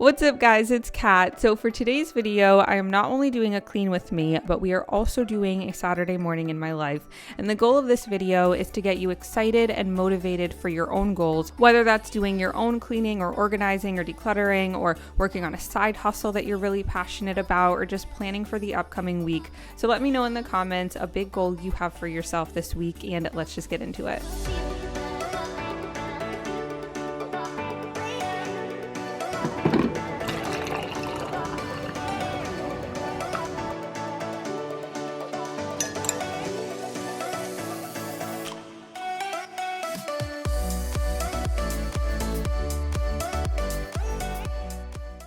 What's up guys, it's Kat. So for today's video, I am not only doing a clean with me, but we are also doing a Saturday morning in my life. And the goal of this video is to get you excited and motivated for your own goals, whether that's doing your own cleaning or organizing or decluttering or working on a side hustle that you're really passionate about or just planning for the upcoming week. So let me know in the comments a big goal you have for yourself this week, and let's just get into it.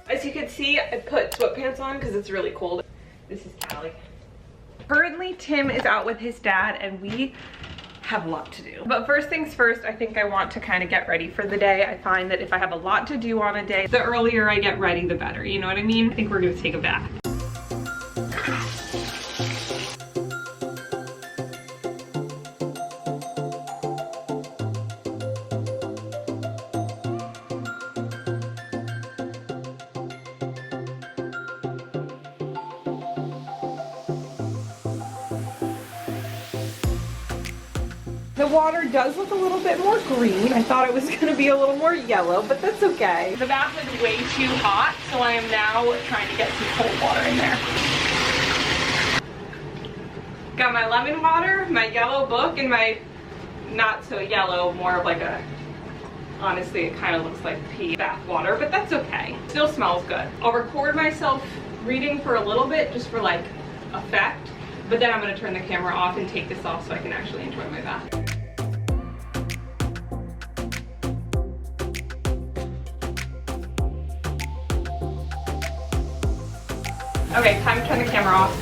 As you can see, I put sweatpants on because it's really cold. This is Callie. Currently, Tim is out with his dad and we have a lot to do. But first things first, I think I want to kind of get ready for the day. I find that if I have a lot to do on a day, the earlier I get ready, the better. You know what I mean? I think we're gonna take a bath. The water does look a little bit more green. I thought it was gonna be a little more yellow, but that's okay. The bath is way too hot, so I am now trying to get some cold water in there. Got my lemon water, my yellow book, and my not so yellow, more of like a, honestly it kind of looks like pea bath water, but that's okay. Still smells good. I'll record myself reading for a little bit just for like effect, but then I'm gonna turn the camera off and take this off so I can actually enjoy my bath. Okay, time to turn the camera off.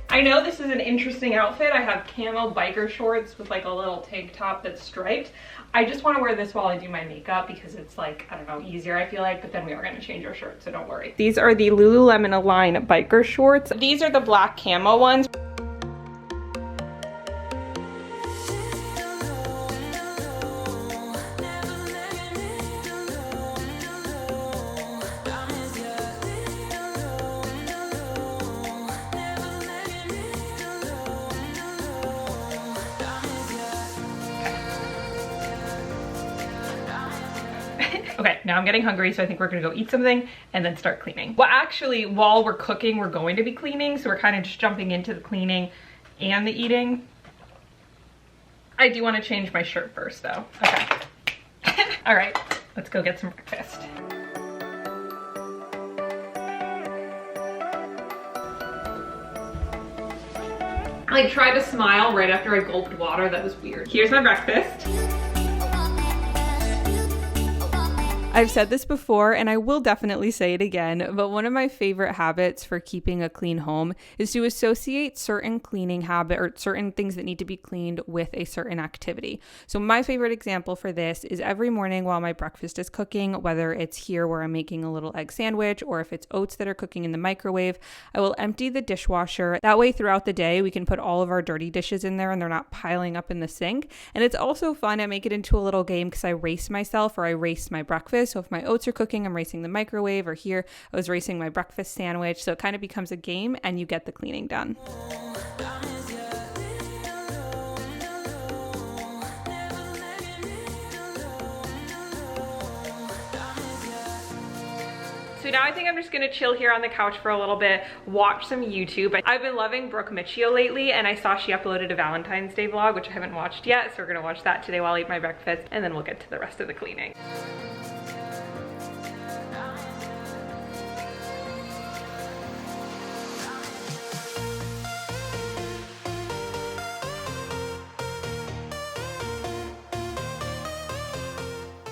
I know this is an interesting outfit. I have camo biker shorts with like a little tank top that's striped. I just want to wear this while I do my makeup because it's like, I don't know, easier I feel like, but then we are going to change our shirts, so don't worry. These are the Lululemon Align biker shorts. These are the black camo ones. Okay, now I'm getting hungry, so I think we're gonna go eat something and then start cleaning. Well, actually, while we're cooking, we're going to be cleaning, so we're kind of just jumping into the cleaning and the eating. I do want to change my shirt first, though. Okay. All right, let's go get some breakfast. I tried to smile right after I gulped water. That was weird. Here's my breakfast. I've said this before and I will definitely say it again, but one of my favorite habits for keeping a clean home is to associate certain cleaning habit or certain things that need to be cleaned with a certain activity. So my favorite example for this is every morning while my breakfast is cooking, whether it's here where I'm making a little egg sandwich or if it's oats that are cooking in the microwave, I will empty the dishwasher. That way throughout the day we can put all of our dirty dishes in there and they're not piling up in the sink. And it's also fun. I make it into a little game because I race myself or I race my breakfast. So if my oats are cooking, I'm racing the microwave, or here I was racing my breakfast sandwich. So it kind of becomes a game and you get the cleaning done. So now I think I'm just gonna chill here on the couch for a little bit, watch some YouTube. I've been loving Brooke Michio lately, and I saw she uploaded a Valentine's Day vlog, which I haven't watched yet, so we're gonna watch that today while I eat my breakfast, and then we'll get to the rest of the cleaning.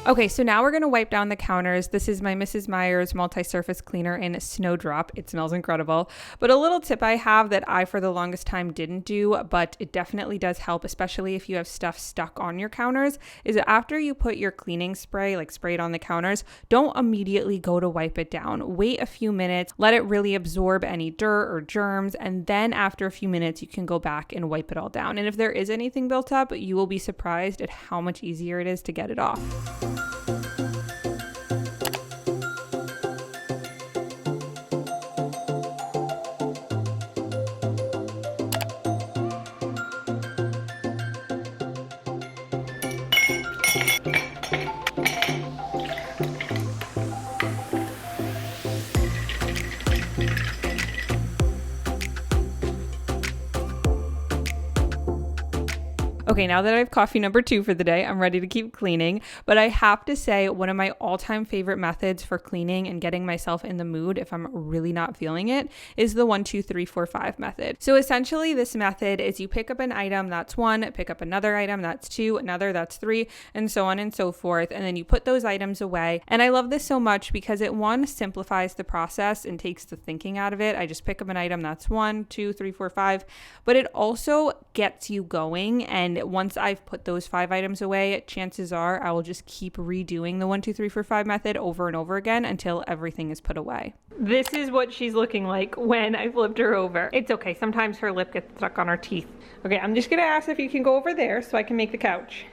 Okay, so now we're going to wipe down the counters. This is my Mrs. Meyer's multi-surface cleaner in Snowdrop. It smells incredible. But a little tip I have that I for the longest time didn't do, but it definitely does help, especially if you have stuff stuck on your counters, is that after you put your cleaning spray, like sprayed on the counters, don't immediately go to wipe it down. Wait a few minutes, let it really absorb any dirt or germs, and then after a few minutes, you can go back and wipe it all down. And if there is anything built up, you will be surprised at how much easier it is to get it off. Okay, now that I have coffee number 2 for the day, I'm ready to keep cleaning, but I have to say one of my all-time favorite methods for cleaning and getting myself in the mood if I'm really not feeling it is the 1, 2, 3, 4, 5 method. So essentially this method is you pick up an item, that's 1, pick up another item, that's 2, another, that's 3, and so on and so forth, and then you put those items away. And I love this so much because it, 1, simplifies the process and takes the thinking out of it. I just pick up an item, that's 1, 2, 3, 4, 5, but it also gets you going. And once I've put those 5 items away, chances are I will just keep redoing the 1, 2, 3, 4, 5 method over and over again until everything is put away. This is what she's looking like when I flipped her over. It's okay, sometimes her lip gets stuck on her teeth. Okay, I'm just gonna ask if you can go over there so I can make the couch.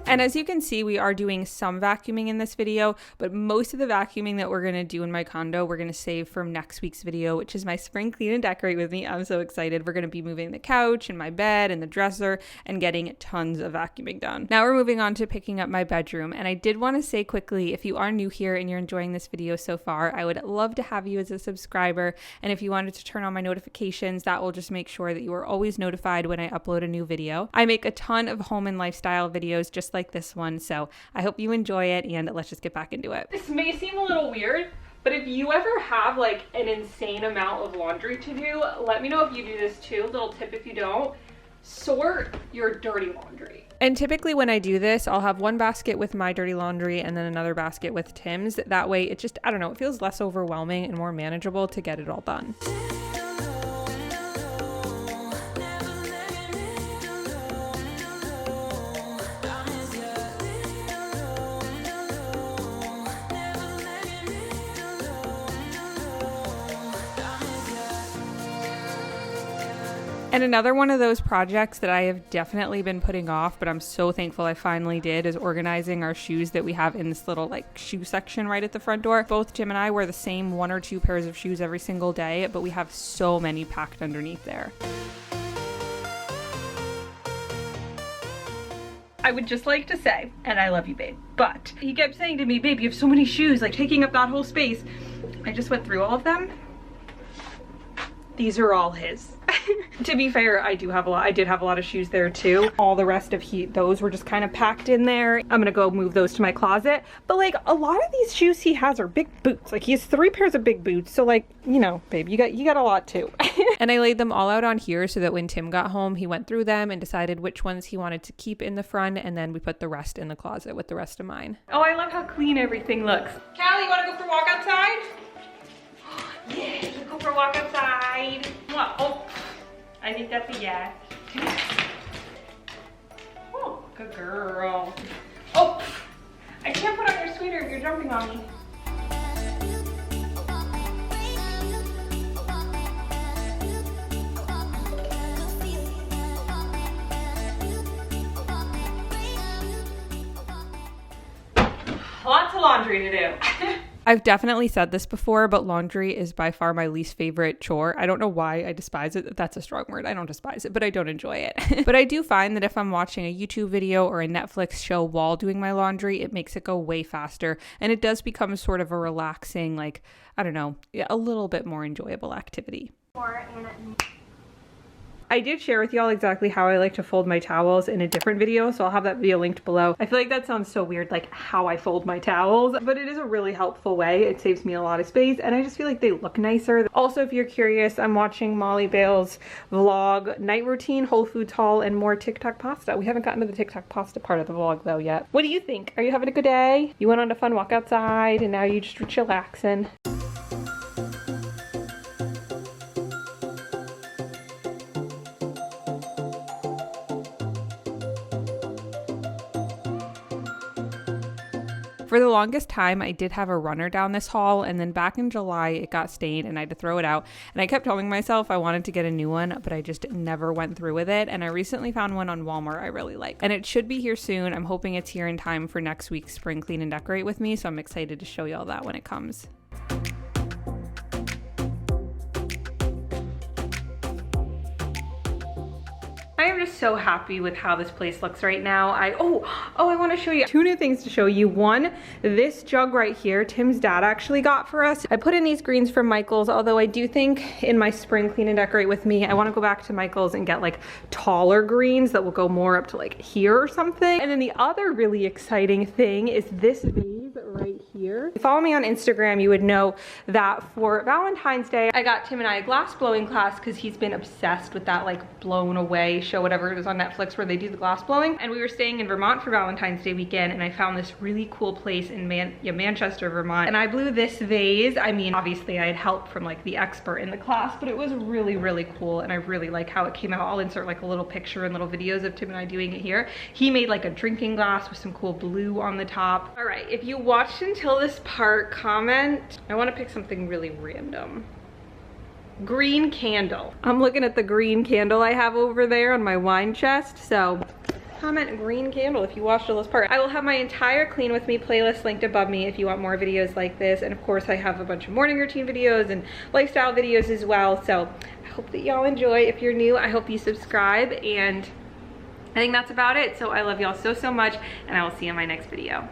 And as you can see, we are doing some vacuuming in this video, but most of the vacuuming that we're going to do in my condo, we're going to save from next week's video, which is my spring clean and decorate with me. I'm so excited. We're going to be moving the couch and my bed and the dresser and getting tons of vacuuming done. Now we're moving on to picking up my bedroom. And I did want to say quickly, if you are new here and you're enjoying this video so far, I would love to have you as a subscriber. And if you wanted to turn on my notifications, that will just make sure that you are always notified when I upload a new video. I make a ton of home and lifestyle videos just like this one, so I hope you enjoy it, and let's just get back into it. This may seem a little weird, but if you ever have like an insane amount of laundry to do, let me know if you do this too. Little tip if you don't, sort your dirty laundry. And typically when I do this, I'll have one basket with my dirty laundry and then another basket with Tim's. That way it just, I don't know, it feels less overwhelming and more manageable to get it all done. And another one of those projects that I have definitely been putting off, but I'm so thankful I finally did, is organizing our shoes that we have in this little like shoe section right at the front door. Both Tim and I wear the same 1 or 2 pairs of shoes every single day, but we have so many packed underneath there. I would just like to say, and I love you, babe, but he kept saying to me, babe, you have so many shoes, like taking up that whole space. I just went through all of them. These are all his. To be fair, I did have a lot of shoes there too. All the rest of those were just kind of packed in there. I'm gonna go move those to my closet. But like a lot of these shoes he has are big boots. Like he has 3 pairs of big boots. So like, you know, babe, you got a lot too. And I laid them all out on here so that when Tim got home, he went through them and decided which ones he wanted to keep in the front. And then we put the rest in the closet with the rest of mine. Oh, I love how clean everything looks. Callie, you wanna go for a walk outside? Yeah, let's go for a walk outside. Oh, I think that's a yes. Oh, good girl. Oh, I can't put on your sweater if you're jumping on me. Lots of laundry to do. I've definitely said this before, but laundry is by far my least favorite chore. I don't know why I despise it. That's a strong word. I don't despise it, but I don't enjoy it. But I do find that if I'm watching a YouTube video or a Netflix show while doing my laundry, it makes it go way faster. And it does become sort of a relaxing, like, I don't know, a little bit more enjoyable activity. I did share with y'all exactly how I like to fold my towels in a different video, so I'll have that video linked below. I feel like that sounds so weird, like how I fold my towels, but it is a really helpful way. It saves me a lot of space, and I just feel like they look nicer. Also, if you're curious, I'm watching Molly Bale's vlog, night routine, Whole Foods haul, and more TikTok pasta. We haven't gotten to the TikTok pasta part of the vlog though yet. What do you think? Are you having a good day? You went on a fun walk outside, and now you just chillaxing. For the longest time, I did have a runner down this hall, and then back in July, it got stained and I had to throw it out. And I kept telling myself I wanted to get a new one, but I just never went through with it. And I recently found one on Walmart I really like. And it should be here soon. I'm hoping it's here in time for next week's Spring Clean and Decorate with me, so I'm excited to show y'all that when it comes. I am just so happy with how this place looks right now. I want to show you two new things to show you. One, this jug right here, Tim's dad actually got for us. I put in these greens from Michael's, although I do think in my Spring Clean and Decorate with me, I want to go back to Michael's and get like taller greens that will go more up to like here or something. And then the other really exciting thing is this vase right here. If you follow me on Instagram, you would know that for Valentine's Day, I got Tim and I a glass blowing class because he's been obsessed with that like blown away show, whatever it is on Netflix where they do the glass blowing. And we were staying in Vermont for Valentine's Day weekend, and I found this really cool place in Manchester, Vermont. And I blew this vase. I mean, obviously I had help from like the expert in the class, but it was really, really cool. And I really like how it came out. I'll insert like a little picture and little videos of Tim and I doing it here. He made like a drinking glass with some cool blue on the top. All right, if you watched until this part, comment. I want to pick something really random. Green candle. I'm looking at the green candle I have over there on my wine chest, so comment green candle if you watched all this part. I will have my entire Clean With Me playlist linked above me if you want more videos like this, and of course I have a bunch of morning routine videos and lifestyle videos as well, so I hope that y'all enjoy. If you're new, I hope you subscribe, and I think that's about it. So I love y'all so much, and I will see you in my next video.